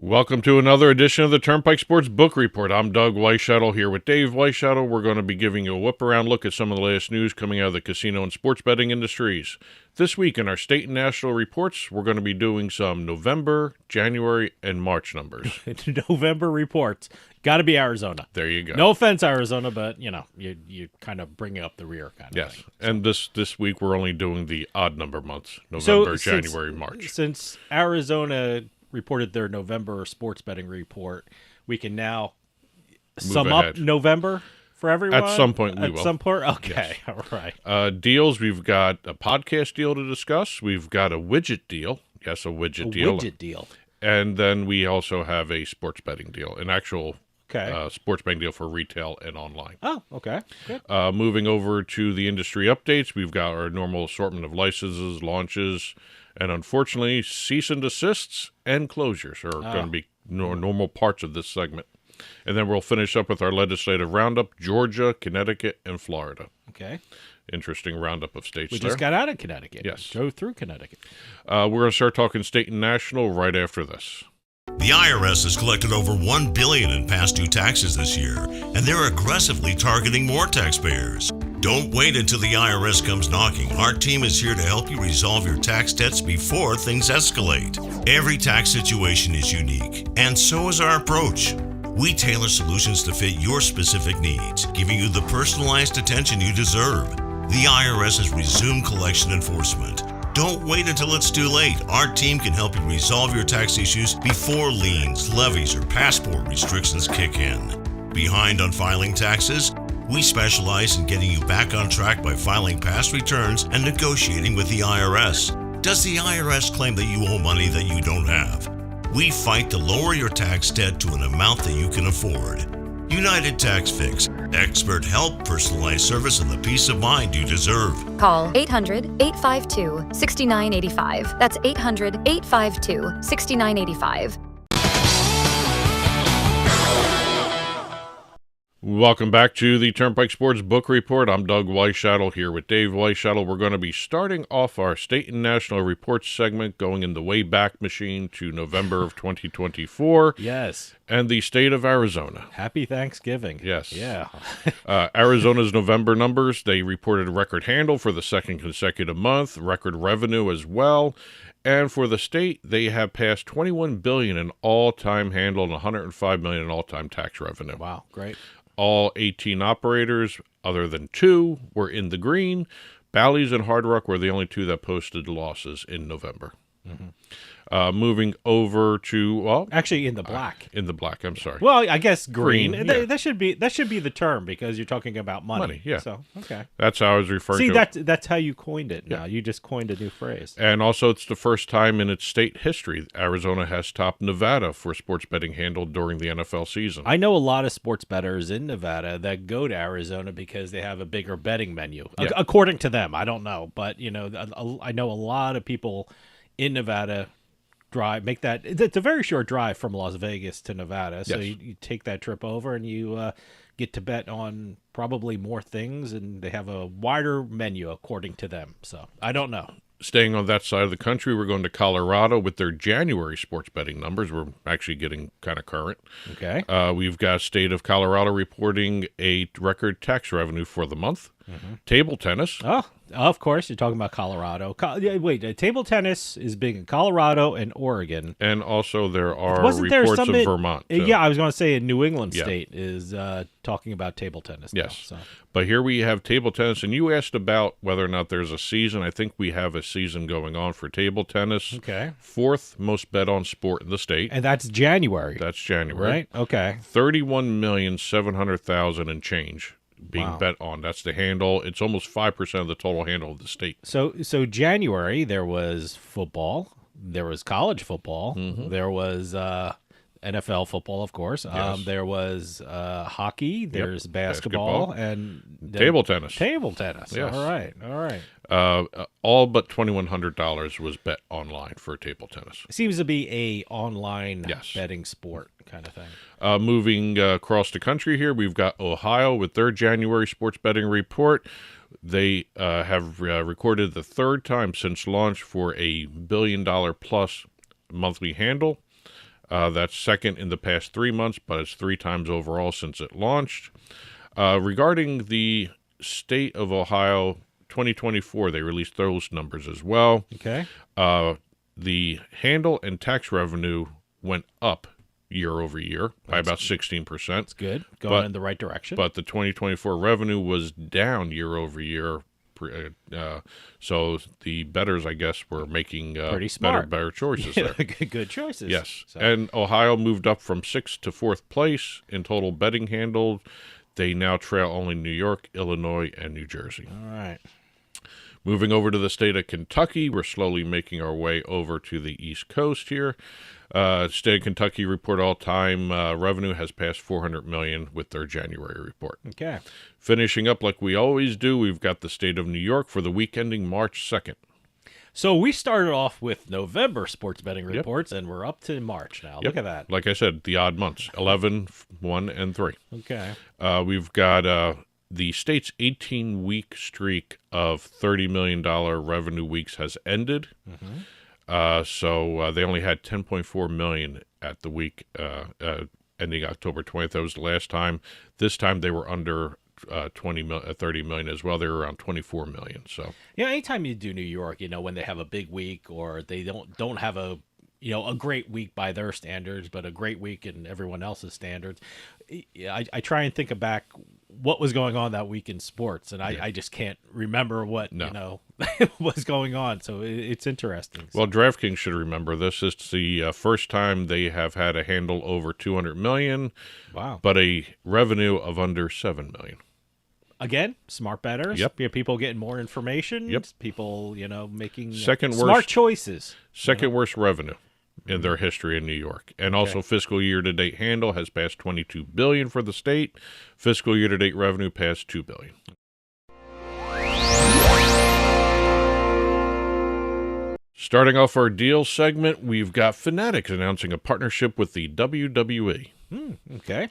Welcome to another edition of the Turnpike Sports Book Report. I'm Doug Weischadle here with Dave Weischadle. We're going to be giving you a whip-around look at some of the latest news coming out of the casino and sports betting industries. This week in our state and national reports, we're going to be doing some November, January, and March numbers. November reports. Got to be Arizona. There you go. No offense, Arizona, but, you kind of bring up the rear kind of thing. Yes, and this week we're only doing the odd number months, November, January, March. Since Arizona reported their November sports betting report, we can now sum up November for everyone? At some point we will. At some point? Okay, yes. All right. Deals, we've got a podcast deal to discuss. We've got a widget deal. Yes, a widget deal. Widget deal. And then we also have a sports betting deal, an actual sports betting deal for retail and online. Oh, okay. Good. Moving over to the industry updates, we've got our normal assortment of licenses, launches, and unfortunately, cease and desists and closures are going to be normal parts of this segment. And then we'll finish up with our legislative roundup, Georgia, Connecticut, and Florida. Okay. Interesting roundup of states We there. just got out of Connecticut. Yes. Go through Connecticut. We're going to start talking state and national right after this. The IRS has collected over $1 billion in past due taxes this year, and they're aggressively targeting more taxpayers. Don't wait until the IRS comes knocking. Our team is here to help you resolve your tax debts before things escalate. Every tax situation is unique, and so is our approach. We tailor solutions to fit your specific needs, giving you the personalized attention you deserve. The IRS has resumed collection enforcement. Don't wait until it's too late. Our team can help you resolve your tax issues before liens, levies, or passport restrictions kick in. Behind on filing taxes? We specialize in getting you back on track by filing past returns and negotiating with the IRS. Does the IRS claim that you owe money that you don't have? We fight to lower your tax debt to an amount that you can afford. United Tax Fix. Expert help, personalized service, and the peace of mind you deserve. Call 800-852-6985. That's 800-852-6985. Welcome back to the Turnpike Sports Book Report. I'm Doug Weischadle here with Dave Weischadle. We're going to be starting off our state and national reports segment going in the Wayback Machine to November of 2024. Yes. And the state of Arizona. Happy Thanksgiving. Yes. Yeah. Arizona's November numbers, they reported a record handle for the second consecutive month, record revenue as well. And for the state, they have passed $21 billion in all-time handle and $105 million in all-time tax revenue. Wow, great. All 18 operators, other than 2, were in the green. Bally's and Hard Rock were the only 2 that posted losses in November. Mm-hmm. Moving over to actually in the black. In the black, I'm sorry. Well, I guess green. Yeah. That should be the term because you're talking about money. Yeah. So okay. That's how I was referring to it. That's how you coined it. Now you just coined a new phrase. And also, it's the first time in its state history Arizona has topped Nevada for sports betting handle during the NFL season. I know a lot of sports bettors in Nevada that go to Arizona because they have a bigger betting menu. Yeah. According to them, I don't know, but I know a lot of people in Nevada make that. It's a very short drive from Las Vegas to Nevada, so yes. you take that trip over and you get to bet on probably more things, and they have a wider menu according to them. So I don't know. Staying on that side of the country, we're going to Colorado with their January sports betting numbers. We're actually getting kind of current. Okay. We've got state of Colorado reporting a record tax revenue for the month. Mm-hmm. Table tennis. Oh, of course. You're talking about Colorado. Table tennis is big in Colorado and Oregon. And also there are reports of Vermont. Yeah, I was going to say a New England state is talking about table tennis. Yes. Now, so. But here we have table tennis, and you asked about whether or not there's a season. I think we have a season going on for table tennis. Okay. 4th most bet on sport in the state. And that's January. That's January. Right? Okay. 31,700,000 and change being bet on. That's the handle. It's almost 5% of the total handle of the state. So January, there was football. There was college football. Mm-hmm. There was NFL football, of course. Yes. There was hockey. There's basketball and table tennis. Table tennis. Yes. All right. All but $2,100 was bet online for table tennis. It seems to be a online betting sport kind of thing. Moving across the country here, we've got Ohio with their January sports betting report. They have recorded the 3rd time since launch for $1 billion plus monthly handle. That's second in the past 3 months, but it's 3 times overall since it launched. Regarding the state of Ohio 2024, they released those numbers as well. Okay. The handle and tax revenue went up year over year by about 16%. That's good. Going in the right direction. But the 2024 revenue was down year over year. So the bettors, I guess, were making pretty smart. better choices there. Good choices. Yes. So. And Ohio moved up from 6th to 4th place in total betting handle. They now trail only New York, Illinois, and New Jersey. All right. Moving over to the state of Kentucky, we're slowly making our way over to the East Coast here. State of Kentucky report all-time revenue has passed $400 million with their January report. Okay. Finishing up like we always do, we've got the state of New York for the week ending March 2nd. So we started off with November sports betting reports, and we're up to March now. Look at that. Like I said, the odd months, 11, 1, and 3. Okay. We've got the state's 18-week streak of $30 million revenue weeks has ended. So they only had $10.4 million at the week ending October 20th. That was the last time. This time they were under 30 million as well. They were around 24 million. So yeah, anytime you do New York, when they have a big week or they don't have a great week by their standards, but a great week in everyone else's standards. I try and think back what was going on that week in sports, and I just can't remember what was going on. So it's interesting. Well, DraftKings should remember this. It's the first time they have had a handle over 200 million. Wow! But a revenue of under 7 million. Again, smart bettors. Yep. People getting more information. Yep. People, making smart choices. Second worst revenue in their history in New York. And also fiscal year-to-date handle has passed $22 billion for the state. Fiscal year-to-date revenue passed $2 billion. Starting off our deal segment, we've got Fanatics announcing a partnership with the WWE. Okay.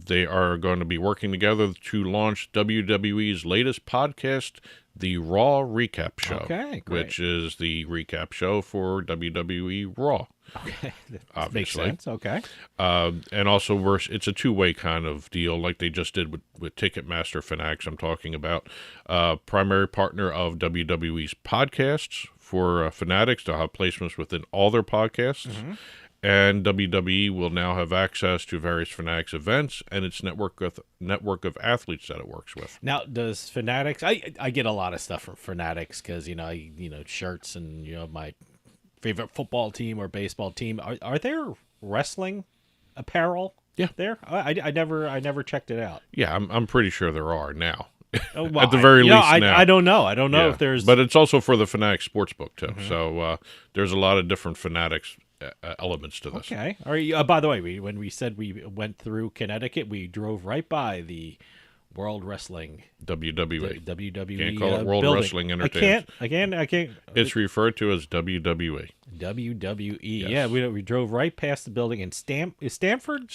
They are going to be working together to launch WWE's latest podcast, the Raw Recap Show. Okay, great. Which is the recap show for WWE Raw. Okay, that obviously. Makes sense. Okay. And also, it's a two-way kind of deal, like they just did with Ticketmaster Fanatics. I'm talking about primary partner of WWE's podcasts for Fanatics. They'll have placements within all their podcasts. And WWE will now have access to various Fanatics events and its network of athletes that it works with. Now, does Fanatics? I get a lot of stuff from Fanatics because shirts and my favorite football team or baseball team. Are there wrestling apparel? Yeah, there. I never checked it out. Yeah, I'm pretty sure there are now. Oh, well, at the very least, now. I don't know. I don't know if there's. But it's also for the Fanatics Sportsbook too. So there's a lot of different Fanatics elements to this. Okay. All right. By the way, when we said we went through Connecticut, we drove right by the World Wrestling WWE. WWE. Can't call it World building. Wrestling Entertainment. I can't. It's referred to as WWE. WWE. Yes. Yeah, we drove right past the building in Stamford,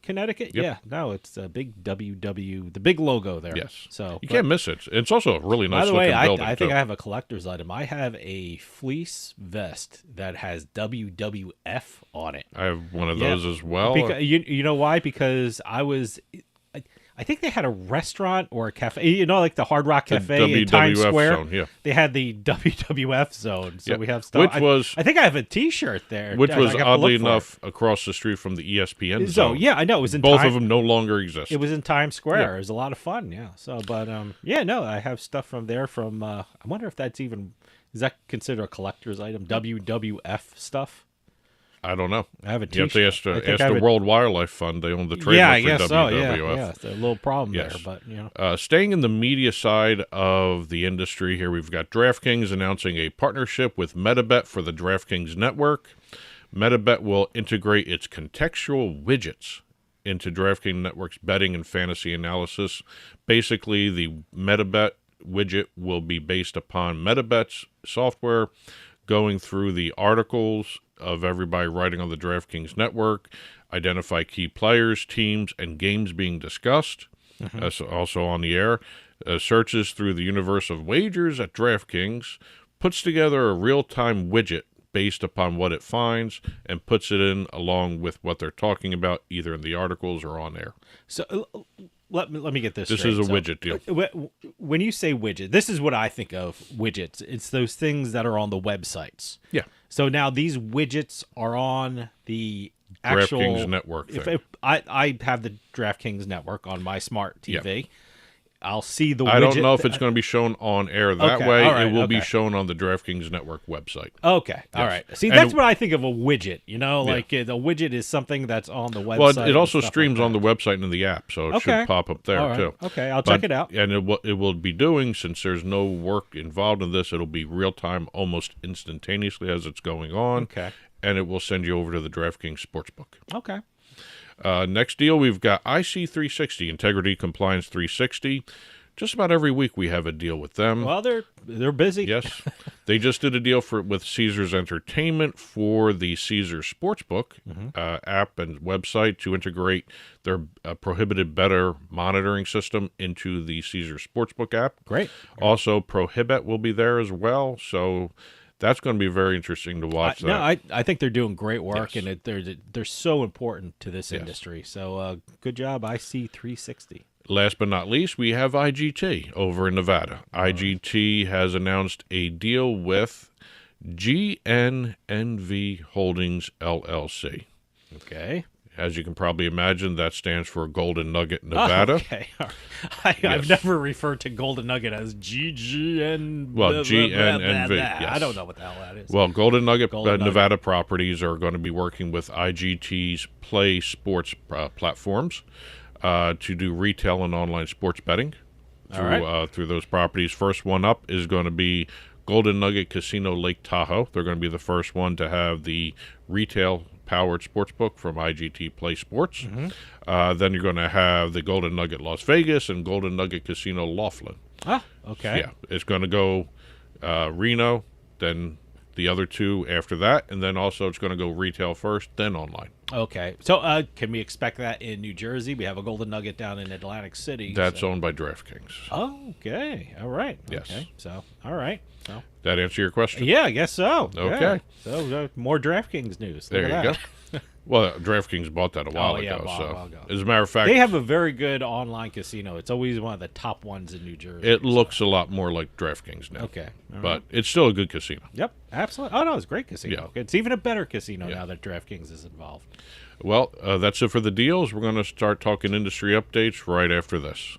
Connecticut. Yep. Yeah. No, it's a big WW, the big logo there. Yes. So you can't miss it. It's also a really nice by the way, looking building. I think too. I have a collector's item. I have a fleece vest that has WWF on it. I have one of those as well. Because, you know why? Because I think they had a restaurant or a cafe, like the Hard Rock Cafe in Times Square. Zone, yeah. They had the WWF zone, so we have stuff. I think I have a T-shirt there, which was oddly enough across the street from the ESPN zone. Yeah, I know it was in both of them no longer exist. It was in Times Square. Yeah. It was a lot of fun. Yeah. So, but I have stuff from there. From I wonder if is that considered a collector's item? WWF stuff. I don't know. I have a T-shirt. You have to ask the a... World Wildlife Fund. They own the trademark for WWF. So. Yeah, it's a little problem there, but staying in the media side of the industry here, we've got DraftKings announcing a partnership with Metabet for the DraftKings network. Metabet will integrate its contextual widgets into DraftKings Network's betting and fantasy analysis. Basically, the Metabet widget will be based upon Metabet's software, going through the articles of everybody writing on the DraftKings network, identify key players, teams, and games being discussed. Also on the air, searches through the universe of wagers at DraftKings, puts together a real-time widget based upon what it finds and puts it in along with what they're talking about, either in the articles or on air. So let me get this This straight. is a widget deal. When you say widget, this is what I think of widgets. It's those things that are on the websites. Yeah. So now these widgets are on the actual DraftKings network thing. If I have the DraftKings network on my smart TV. Yeah. I'll see the widget. I don't know if it's going to be shown on air that Okay, way. all right, it will okay. be shown on the DraftKings network website. Okay, all right. See, And that's it- what I think of a widget. Like the widget is something that's on the website. Well, it also and stuff streams like on the website and in the app, so it Okay. should pop up there All right. too. Okay, I'll check it out. And it will be doing, since there's no work involved in this, it'll be real time, almost instantaneously as it's going on. Okay. And it will send you over to the DraftKings Sportsbook. Okay. Next deal, we've got IC360, Integrity Compliance 360. Just about every week we have a deal with them. Well, they're busy. Yes. They just did a deal with Caesars Entertainment for the Caesars Sportsbook app and website to integrate their prohibited better monitoring system into the Caesars Sportsbook app. Great. Also, Prohibet will be there as well, so that's going to be very interesting to watch. I think they're doing great work, Yes. and they're so important to this industry. So good job, IC360. Last but not least, we have IGT over in Nevada. IGT has announced a deal with GNNV Holdings LLC. Okay. As you can probably imagine, that stands for Golden Nugget Nevada. Okay. I've never referred to Golden Nugget as GGN. Well, GNNV, yes. I don't know what the hell that is. Well, Golden Nugget Golden Nevada properties are going to be working with IGT's Play Sports platforms to do retail and online sports betting through those properties. First one up is going to be Golden Nugget Casino Lake Tahoe. They're going to be the first one to have the retail-powered sportsbook from IGT Play Sports. Then you're going to have the Golden Nugget Las Vegas and Golden Nugget Casino Laughlin. Ah, okay. Yeah, it's going to go Reno, then the other two after that, and then also it's going to go retail first, then online. Okay. So can we expect that in New Jersey? We have a Golden Nugget down in Atlantic City. That's owned by DraftKings. Okay. All right. Yes. Okay. So, all right. So, That answer your question? yeah, I guess so. Okay. Yeah. So more DraftKings news. There Look you at go. that. Well, DraftKings bought that a while yeah, ago. a So, while ago. as a matter of fact, They have a very good online casino. It's always one of the top ones in New Jersey. it looks a lot more like DraftKings now. Okay. All But right. it's still a good casino. Yep, absolutely. Oh, no, it's a great casino. Yeah. It's even a better casino now that DraftKings is involved. Well, that's it for the deals. We're going to start talking industry updates right after this.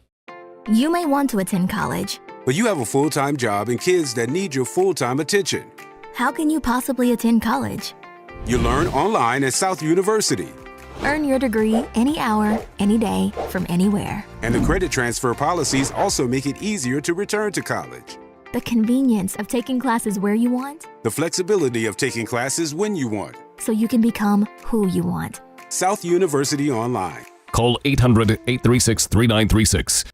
You may want to attend college. But you have a full-time job and kids that need your full-time attention. How can you possibly attend college? You learn online at South University. Earn your degree any hour, any day, from anywhere. And the credit transfer policies also make it easier to return to college. The convenience of taking classes where you want, The flexibility of taking classes when you want. so you can become who you want. South University Online. Call 800-836-3936.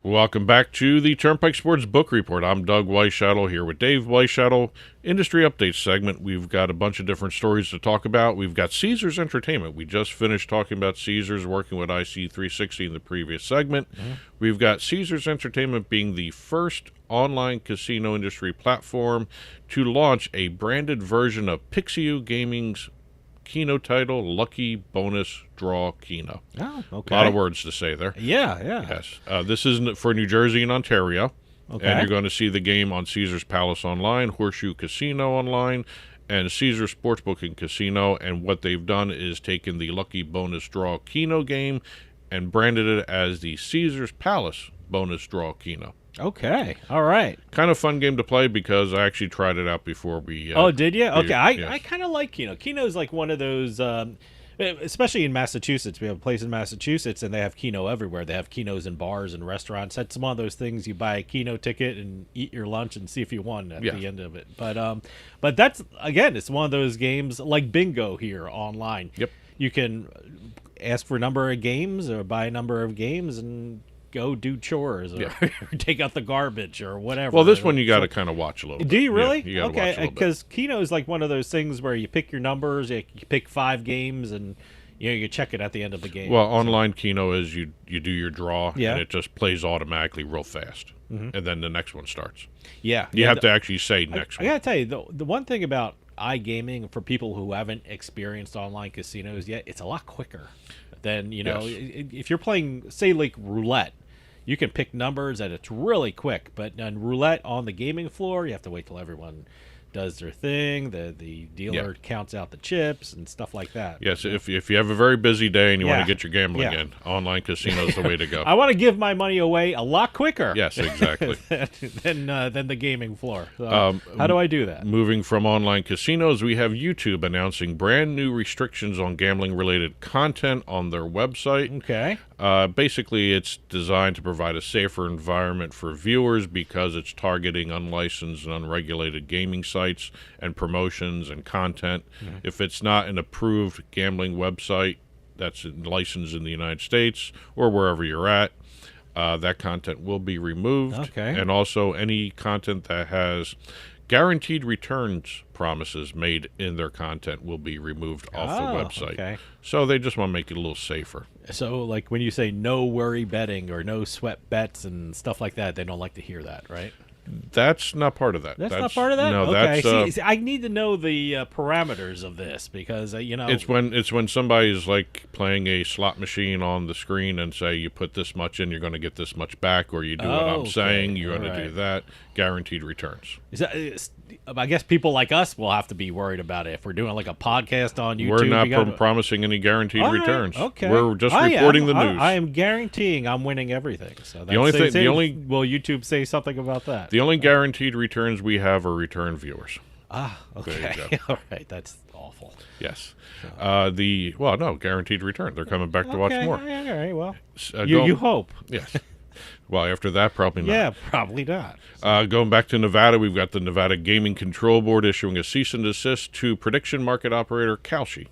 Welcome back to the Turnpike Sports Book Report. I'm Doug Weischadle here with Dave Weischadle. Industry Updates segment. We've got a bunch of different stories to talk about. We've got Caesars Entertainment. We just finished talking about Caesars working with IC360 in the previous segment. We've got Caesars Entertainment being the first online casino industry platform to launch a branded version of Pixiu Gaming's Keno title, Lucky Bonus Draw Keno. Oh, okay. A lot of words to say there. Yeah. Yes. This is for New Jersey and Ontario. Okay. And you're going to see the game on Caesars Palace Online, Horseshoe Casino Online, and Caesars Sportsbook and Casino. And what they've done is taken the Lucky Bonus Draw Keno game and branded it as the Caesars Palace Bonus Draw Keno. Okay. All right. Kind of fun game to play because I actually tried it out before we. Oh, did you? Okay. Yes. I kind of like Keno. Keno's like one of those, especially in Massachusetts. We have a place in Massachusetts, and they have Keno everywhere. They have Kenos in bars and restaurants. That's one of those things you buy a Keno ticket and eat your lunch and see if you won at the end of it. But that's, again, it's one of those games like bingo here online. Yep. You can ask for a number of games or buy a number of games and go do chores or take out the garbage or whatever. Well, this one you got to kind of watch a little bit. Do you really? Yeah, you gotta watch a little bit. Because Keno is like one of those things where you pick your numbers, you pick 5 games, and you check it at the end of the game. Well, online Keno is you do your draw, Yeah. and it just plays automatically real fast, and then the next one starts. Yeah. You have to actually say next I one. got to tell you, the one thing about iGaming for people who haven't experienced online casinos yet, it's a lot quicker than, Yes. if you're playing, say, like roulette. You can pick numbers and it's really quick, but on roulette on the gaming floor, you have to wait till everyone does their thing. The dealer counts out the chips and stuff like that. Yes, if you have a very busy day and you want Yeah. to get your gambling Yeah. in, online casino's the way to go. I want to give my money away a lot quicker. Yes, exactly. than the gaming floor. So how do I do that? Moving from online casinos, we have YouTube announcing brand new restrictions on gambling-related content on their website. Okay. Basically, it's designed to provide a safer environment for viewers because it's targeting unlicensed and unregulated gaming sites and promotions and content. If it's not an approved gambling website that's licensed in the United States or wherever you're at, that content will be removed. Okay. And also any content that has guaranteed returns promises made in their content will be removed off the website. Okay. So they just want to make it a little safer. So, like when you say no worry betting or no sweat bets and stuff like that, they don't like to hear that, right? That's not part of that. That's not part of that? No, okay. that's See, I need to know the parameters of this because, it's when somebody's like playing a slot machine on the screen and say you put this much in, you're going to get this much back, or you do what I'm okay. saying, you're going to All do right. that. Guaranteed returns. I guess people like us will have to be worried about it if we're doing like a podcast on YouTube. We're not we gotta- promising any guaranteed All right, returns. Okay. We're just I reporting am. the news. I am guaranteeing I'm winning everything. So that's, only thing- the only- will YouTube say something about that? The only guaranteed returns we have are return viewers. Okay. There you All right. That's awful. Yes. No, guaranteed return. They're coming back to watch Okay, more. All right. Well, Go- you hope. Yes. Well, after that, probably not. Yeah, probably not. Going back to Nevada, we've got the Nevada Gaming Control Board issuing a cease and desist to prediction market operator Kalshi.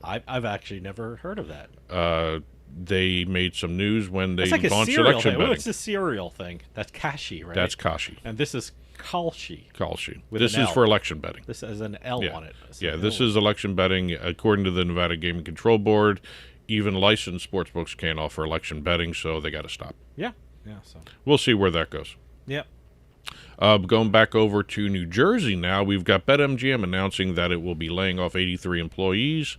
I've actually never heard of that. They made some news when they It's like a launched cereal election thing. betting. What's the cereal thing? That's Kashi, right? That's Kashi. And this is Kalshi. Kalshi. With This an is L. for election betting. This has an L Yeah. on it. So Yeah, this is election betting. According to the Nevada Gaming Control Board, even licensed sportsbooks can't offer election betting, so they got to stop. Yeah. So. We'll see where that goes. Yep. Going back over to New Jersey now, we've got BetMGM announcing that it will be laying off 83 employees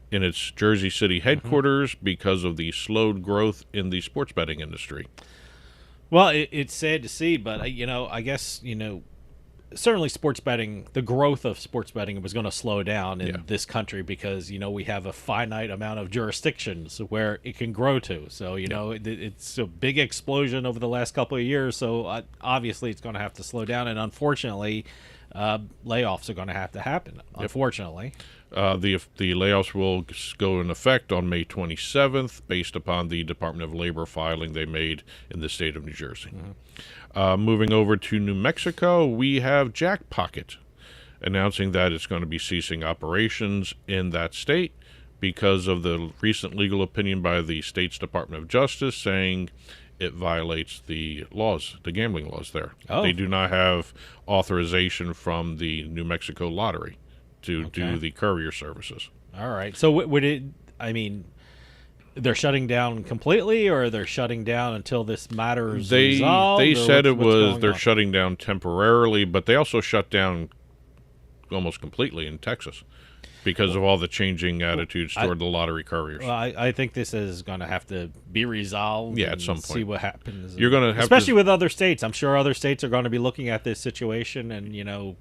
in its Jersey City headquarters because of the slowed growth in the sports betting industry. Well, it's sad to see, but I guess certainly sports betting, the growth of sports betting was going to slow down in this country because we have a finite amount of jurisdictions where it can grow to. So it's a big explosion over the last couple of years. So obviously it's going to have to slow down, and unfortunately, layoffs are going to have to happen. Unfortunately. The layoffs will go in effect on May 27th based upon the Department of Labor filing they made in the state of New Jersey. Moving over to New Mexico, we have Jackpocket announcing that it's going to be ceasing operations in that state because of the recent legal opinion by the state's Department of Justice saying it violates the laws, the gambling laws there. Oh. They do not have authorization from the New Mexico Lottery to do the courier services. All right. So would it? They're shutting down completely, or they're shutting down until this matter is resolved? They or said what's going they're on? shutting down temporarily, but they also shut down almost completely in Texas. because of all the changing attitudes toward the lottery couriers. Well, I think this is going to have to be resolved. Yeah, at some point. See what happens. You're going to have especially with other states. I'm sure other states are going to be looking at this situation and,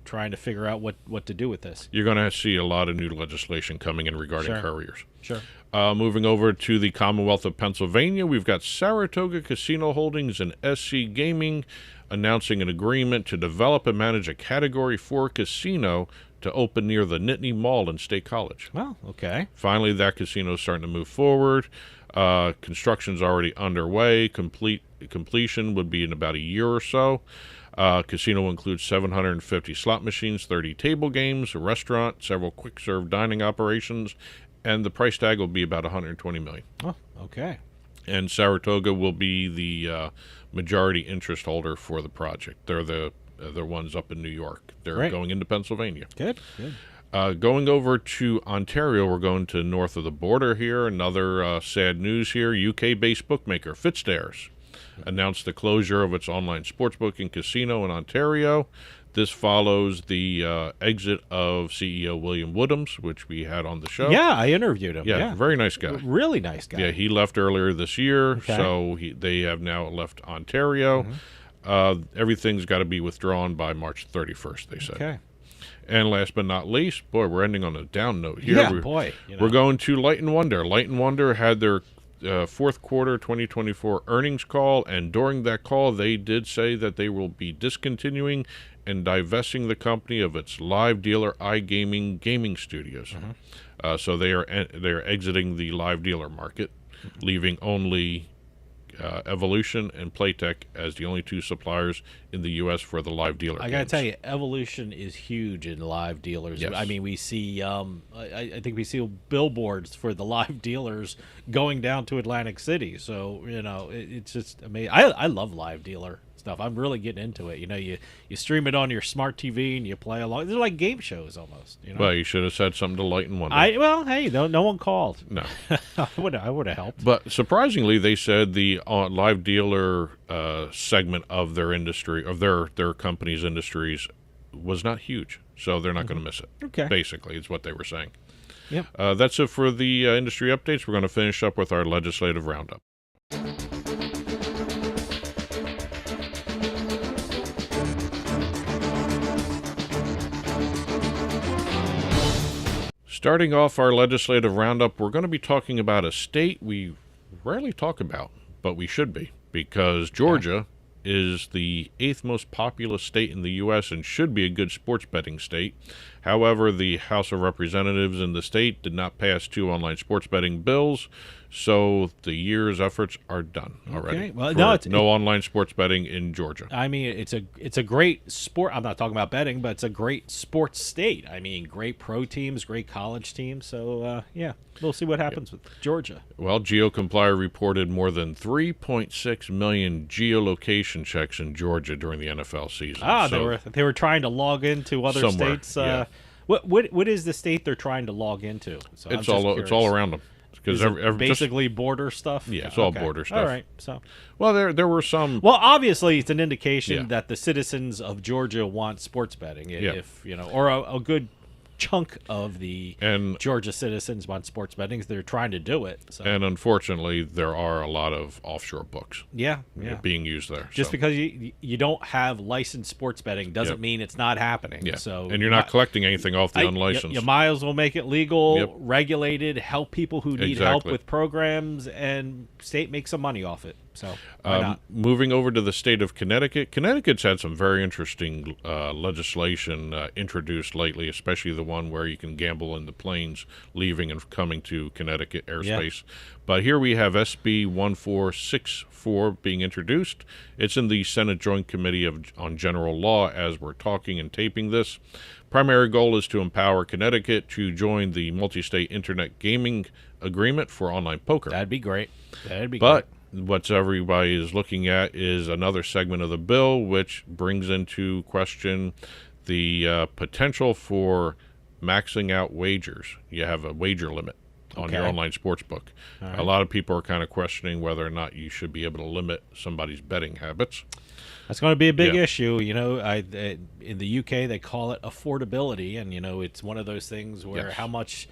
trying to figure out what to do with this. You're going to see a lot of new legislation coming in regarding couriers. Sure. Moving over to the Commonwealth of Pennsylvania, we've got Saratoga Casino Holdings and SC Gaming announcing an agreement to develop and manage a Category 4 casino to open near the Nittany Mall in State College. Well, okay. Finally, that casino is starting to move forward. Construction's already underway. Completion would be in about a year or so. Casino includes 750 slot machines, 30 table games, a restaurant, several quick-serve dining operations, and the price tag will be about $120 million. Oh, okay. And Saratoga will be the majority interest holder for the project. They're the ones up in New York. They're going into Pennsylvania. Good. Going over to Ontario, we're going to north of the border here. Another sad news here. UK-based bookmaker Fitzdares announced the closure of its online sportsbook and casino in Ontario. This follows the exit of CEO William Woodhams, which we had on the show. Yeah, I interviewed him. Yeah, very nice guy. Really nice guy. Yeah, he left earlier this year, Okay. so they have now left Ontario. Everything's got to be withdrawn by March 31st, they said. Okay. And last but not least, boy, we're ending on a down note here. Yeah, boy. We're going to Light & Wonder. Light & Wonder had their fourth quarter 2024 earnings call, and during that call, they did say that they will be discontinuing and divesting the company of its live dealer iGaming gaming studios. So they are exiting the live dealer market, leaving only Evolution and Playtech as the only two suppliers in the U.S. for the live dealer I gotta tell you, Evolution is huge in live dealers. Yes. I mean, we see, I think we see billboards for the live dealers going down to Atlantic City. So it's just amazing. I love live dealer stuff. I'm really getting into it. You stream it on your smart TV and you play along. They're like game shows almost. Well, you should have said something to Light & Wonder. Hey, no one called. No. I would have helped. But surprisingly, they said the live dealer segment of their industry, of their company's industries, was not huge. So they're not going to miss it. Okay. Basically, is what they were saying. Yep. That's it for the industry updates. We're going to finish up with our legislative roundup. Starting off our legislative roundup, we're going to be talking about a state we rarely talk about, but we should be, because Georgia is the 8th most populous state in the U.S. and should be a good sports betting state. However, the House of Representatives in the state did not pass 2 online sports betting bills, so the year's efforts are done already. Okay. Well, no online sports betting in Georgia. I mean, it's a great sport. I'm not talking about betting, but it's a great sports state. I mean, great pro teams, great college teams. So, we'll see what happens with Georgia. Well, GeoComply reported more than 3.6 million geolocation checks in Georgia during the NFL season. They were trying to log into other states. What is the state they're trying to log into? So it's all around them. Because basically border stuff. Yeah, it's all border stuff. All right. So, well, there were some. Well, obviously, it's an indication that the citizens of Georgia want sports betting. If or a good chunk of the Georgia citizens want sports betting. They're trying to do it. So. And unfortunately, there are a lot of offshore books. Being used there. Just because you don't have licensed sports betting doesn't mean it's not happening. Yeah. So and you're not collecting anything off the unlicensed. You might as well make it legal, regulated, help people who need help with programs, and state make some money off it. So why not? Moving over to the state of Connecticut. Connecticut's had some very interesting legislation introduced lately, especially the one where you can gamble in the planes leaving and coming to Connecticut airspace. But here we have SB 1464 being introduced. It's in the Senate Joint Committee on General Law as we're talking and taping this. Primary goal is to empower Connecticut to join the multi-state internet gaming agreement for online poker. That'd be great. But what everybody is looking at is another segment of the bill, which brings into question the potential for maxing out wagers. You have a wager limit on your online sports book. Right. A lot of people are kind of questioning whether or not you should be able to limit somebody's betting habits. That's going to be a big Yeah. issue. In the UK, they call it affordability, and it's one of those things where Yes. how much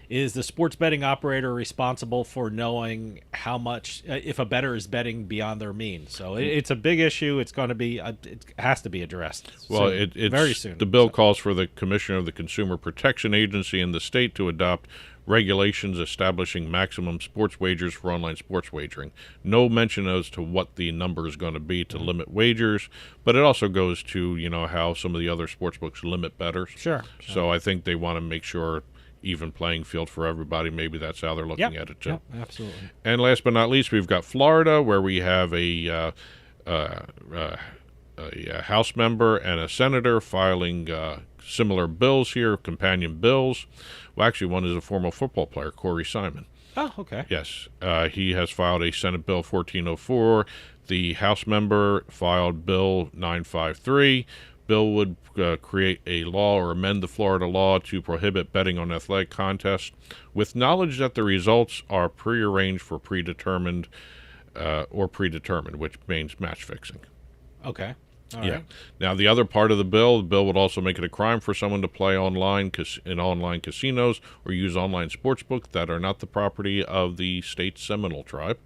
is the sports betting operator responsible for knowing how much if a bettor is betting beyond their means? So it's a big issue. It's going to be it has to be addressed. Well, soon, it's very soon. The bill calls for the Commissioner of the Consumer Protection Agency in the state to adopt regulations establishing maximum sports wagers for online sports wagering. No mention as to what the number is going to be to limit wagers, but it also goes to how some of the other sports books limit bettors. Sure. So I think they want to make sure even playing field for everybody. Maybe that's how they're looking at it too. Yep, absolutely. And last but not least, we've got Florida, where we have a House member and a senator filing similar bills here, companion bills. Well, actually, one is a former football player, Corey Simon. Oh, okay. Yes, he has filed a Senate Bill 1404. The House member filed Bill 953. Bill would create a law or amend the Florida law to prohibit betting on athletic contests with knowledge that the results are prearranged for predetermined, which means match fixing. Okay. All Yeah. right. Now, the other part of the bill would also make it a crime for someone to play online in online casinos or use online sportsbooks that are not the property of the state Seminole tribe.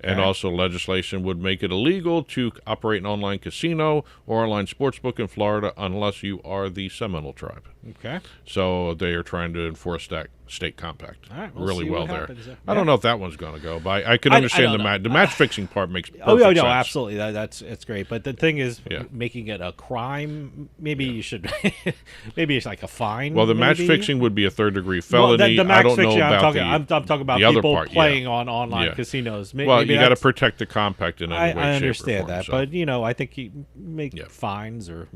And also legislation would make it illegal to operate an online casino or online sportsbook in Florida unless you are the Seminole tribe. Okay. So they are trying to enforce that state compact All right, we'll really see well what there. happens there. I don't know if that one's going to go, but I can I understand don't know. the match fixing part makes perfect Oh, no, sense. absolutely. It's great. But the thing is, Yeah. making it a crime, maybe you should, maybe it's like a fine. Well, the match maybe? fixing would be a third-degree Well, felony. the match I don't fixing, know about I'm talking about the other people part, yeah. playing on online Yeah. casinos. Well, Maybe you got to that's- protect the compact in any way, I shape, or understand form, that, so. but I think you make Yeah. fines or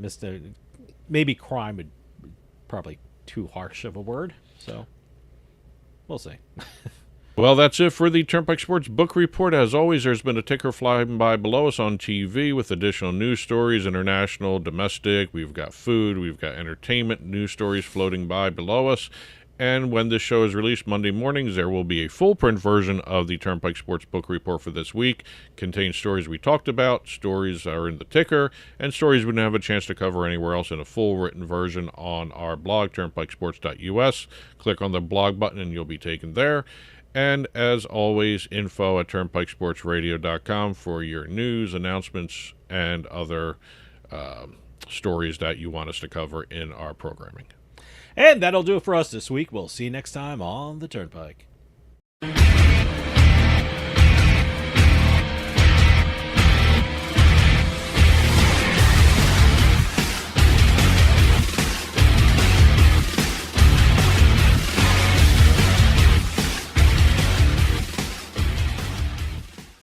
maybe crime would probably too harsh of a word. So we'll see. Well, that's it for the Turnpike Sports Book Report. As always, there's been a ticker flying by below us on TV with additional news stories, international, domestic. We've got food, we've got entertainment, news stories floating by below us. And when this show is released Monday mornings, there will be a full print version of the Turnpike Sports Book Report for this week. Contains stories we talked about, stories are in the ticker, and stories we didn't have a chance to cover anywhere else in a full written version on our blog, turnpikesports.us. Click on the blog button and you'll be taken there. And as always, info@turnpikesportsradio.com for your news, announcements, and other stories that you want us to cover in our programming. And that'll do it for us this week. We'll see you next time on the Turnpike.